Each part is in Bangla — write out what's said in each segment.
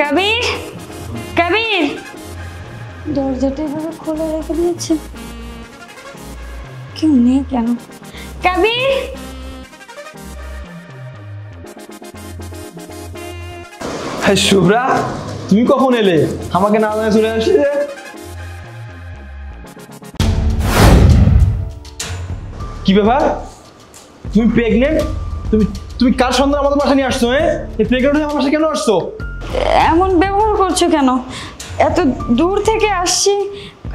কবির, কবির, দরজাটা এভাবে খোলা রেখে দিয়েছে, কেউ নেই কেন? কবির, হ্যাঁ শুভ্রা, তুমি কখন এলে? আমাকে না জানিয়ে চলে আসলে। কি ব্যাপার, তুমি প্রেগনেন্ট? তুমি তুমি কার সন্তান আমাদের বাসায় নিয়ে আসছো? এই প্রেগনেন্ট হয়ে আমার বাসায় কেন আসছো? এমন ব্যবহার করছো কেন? এত দূর থেকে আসছি,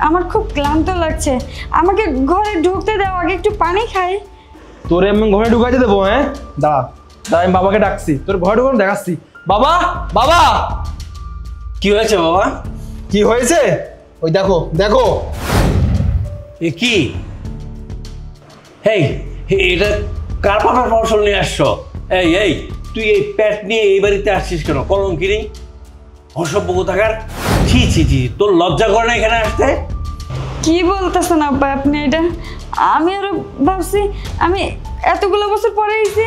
আমার খুব ক্লান্ত লাগছে, আমাকে ঘরে ঢুকতে দাও, আগে একটু পানি খাই। তোরে আমি ঘরে ঢুকাইতে দেবো? দাঁড়া দাঁড়া, আমি বাবাকে ডাকছি, তোর ঘরে ঢুকানো দেখাচ্ছি। বাবা, বাবা! কি হয়েছে বাবা? কি হয়েছে? ওই দেখো দেখো। এ কি? হেই, এটা কার পাপার ফসল নিয়ে আসছো? এই এই, তুই এই প্যাট নিয়ে এই বাড়িতে আসছিস কেন? কলঙ্কিনী, অসভ্য কোথাকার! ছি ছি ছি, তোর লজ্জা করে না এখানে আসতে? কি বলতেছেন আব্বা আপনি এটা? আমি আরো ভাবছি আমি এতগুলো বছর পরে এসেছি,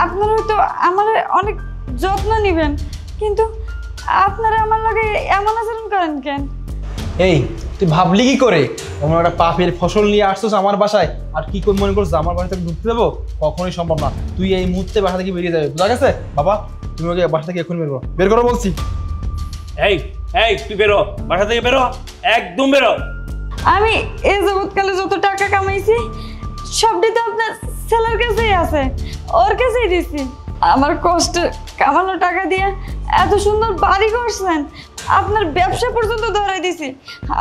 আপনারা হয়তো আমার অনেক যত্ন নেবেন, কিন্তু আপনারা আমার লাগে এমন আচরণ করেন কেন? এই তুই ভাবলি কি করে আমার একটা পাপের ফসল নিয়ে আসছিস আমার বাসায়, আর কি করে মনে করছিস আমার বাসা থেকে ঢুকতে দেবো? কখনোই সম্ভব না। তুই এই মুহূর্তে বাসা থেকে বেরিয়ে যাবে, বুঝা গেছে? বাবা, তুমি ওকে বাসা থেকে এক্ষুনি বের করো, বের করো বলছি। এই এই, তুই বেরো, বাসা থেকে বেরো, একদম বেরো। আমি এই জগৎকালে যত টাকা কামাইছি সবটাই তো আপনার ছেলের কাছেই আছে, ওর কাছেই দিছি। আমার কষ্ট কামানো টাকা দিয়ে এত সুন্দর বাড়ি করছেন, আপনার ব্যবসা পর্যন্ত ধরাই দিছি,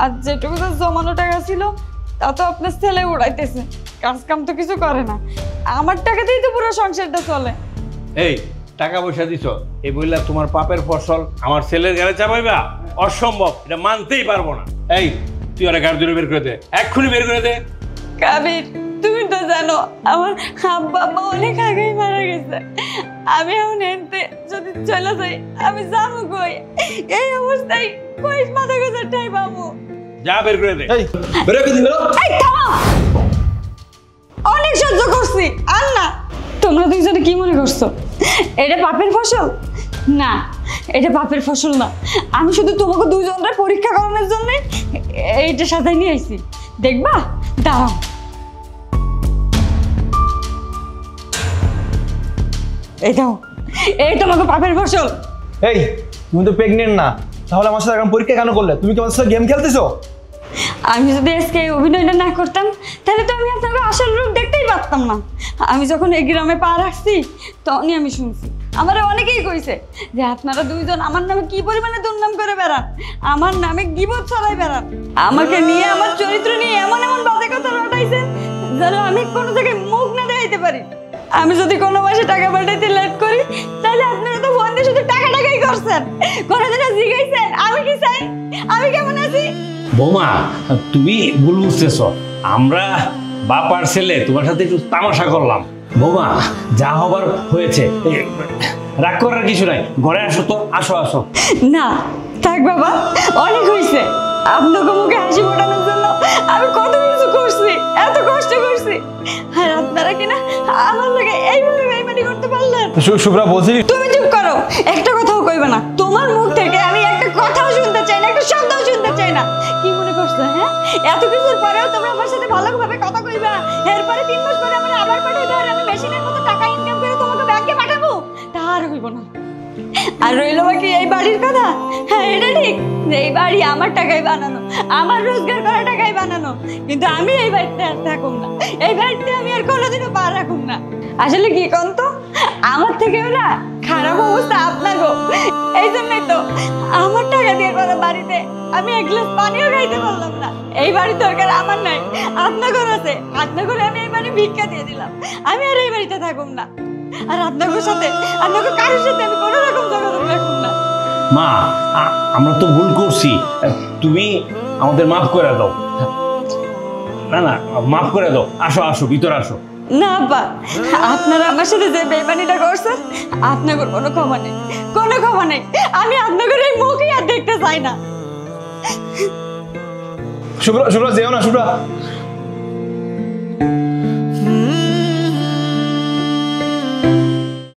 আর যেটুকু তো জমানো টাকা ছিল তা তো আপনার ছেলে উড়াইতেছে, কাজ কাম তো কিছু করে না, আমার টাকাতেই তো পুরো সংসারটা চলে। এই টাকা পয়সা দিছ, এই বললা তোমার পাপের ফসল আমার ছেলের গাড়ি চাপাইবা? অসম্ভব, এটা মানতেই পারবো না। এই তুই ওরা গাড়ি দূরে বের করে দে, এক্ষুনি বের করে দে। কাবির, তুমি তো জানো আমার আব্বা আম্মা অনেক আগেই মারা গেছে, আমি এখন এনতে যদি চলে যাই আমি যাবো কই? এই অবস্থায় কই মাথা গোজার ঠাই পাবো? যা বের করে দে। এই বের করে দিন। এই থামো, অনেক সহ্য করছি আর না। তোমরা দুইজনে কি মনে করছো এটা পাপের ফসল? না, এটা পাপের ফসল না, আমি শুধু তোমাকে দুইজনের পরীক্ষা করানোর জন্য এইটা সাথে নিয়ে আইছি, দেখবা? দাঁড়াও। এই দাও, এই তোমাকে পাপের ফসল। এই তুমি তো প্রেগনেন্ট না, তাহলে আমার সাথে এখন পরীক্ষা কেন করলে? তুমি কি আমার সাথে গেম খেলতেছো? আমি যদি আজকে এই অভিনয়টা না করতাম তাহলে তো আমি আপনাকে আসল রূপ দেখতেই পারতাম না। আমি যখন এই গ্রামে পা রাখছি তখনই আমি শুনছি, আমার অনেকেই কইছে যে আপনারা দুইজন আমার নামে কি পরিমাণে দুর্নাম করে বেড়ান, আমার নামে গীবত ছড়াই বেড়ান, আমাকে নিয়ে আমার চরিত্র নিয়ে এমন এমন বাজে কথা রটাইছেন যেন আমি কোনো জায়গায় মুখ না দেখাইতে পারি। আমি যদি কোনো মাসে টাকা পাঠাইতে লেট করি তাহলে আপনারা তো ফোন দিয়ে শুধু টাকা টাকাই করছেন, কোনোদিন জিজ্ঞাসেন আমি কি চাই, আমি কেমন আছি? বৌমা, তুমি ভুল বুঝতেছ, আমরা বাপার ছেলে তোমার সাথে একটু তামাশা করলাম। বৌমা, যা হবার হয়েছে, রাগ করার কিছু নাই, ঘরে আসো তো, আসো আসো। না থাক বাবা, অনেক হয়েছে, আপনাকে মুখে হাসি ফোটানোর জন্য আমি কত কিছু করছি, এত কষ্ট করছি, আর আপনারা কিনা আমার লাগে এইভাবে বেইমানি করতে পারলেন? শুভ্রা বলছি। তুমি চুপ করো, একটা কথাও কইবে না, তোমার মুখ থেকে আমি একটা কথাও শুনতে চাই না, একটা শব্দও শুনতে চাই না। কি মনে করছো হ্যাঁ, এত কিছুর পরেও তোমরা আমার সাথে ভালোভাবে কথা কইবা, এরপরে 3 মাস পরে আমার আবার পাঠাইবে আর আমি মেশিনের মতো টাকা ইনকাম করে তোমাকে ব্যাংকে পাঠাবো? তা আর হইব না। আর রইল বাকি এই বাড়ির কথা, হ্যাঁ এটা ঠিক যে এই বাড়ি আমার টাকায় বানানো, আমার রোজগার করা টাকায় বানানো, কিন্তু আমি এই বাড়িতে আর থাকুম না, এই বাড়িতে আমি আর কোনোদিনও পা রাখুম না। আসলে কি কোন তো, আমার থেকে ওরা খারাপ অবস্থা আপনাগো, এই জন্যই তো আমার টাকা দিয়ে করা বাড়িতে আমি এক গ্লাস পানিও খাইতে পারলাম না। এই বাড়ির দরকার আমার নাই, আপনাগর আছে, আপনাগরে আমি এই বাড়ি ভিক্ষা দিয়ে দিলাম, আমি আর এই বাড়িতে থাকুম না, আর আপনাদের সাথে আপনাদের কারোর সাথে আমি কোনো রকম যোগাযোগ রাখুন না। মা, আমরা তো ভুল করছি, তুমি আমাদের মাফ করে দাও। না না, মাফ করে দাও, আসো আসো, ভিতরে আসো। না বা, আপনারা আমার সাথে যে বেইমানিটা করছেন আপনাদের কোনো ক্ষমা নেই, কোনো ক্ষমা নেই, আমি আপনাদের এই মুখই আর দেখতে চাই না। শুভ্রা, শুভ্রা যেও না, শুভ্রা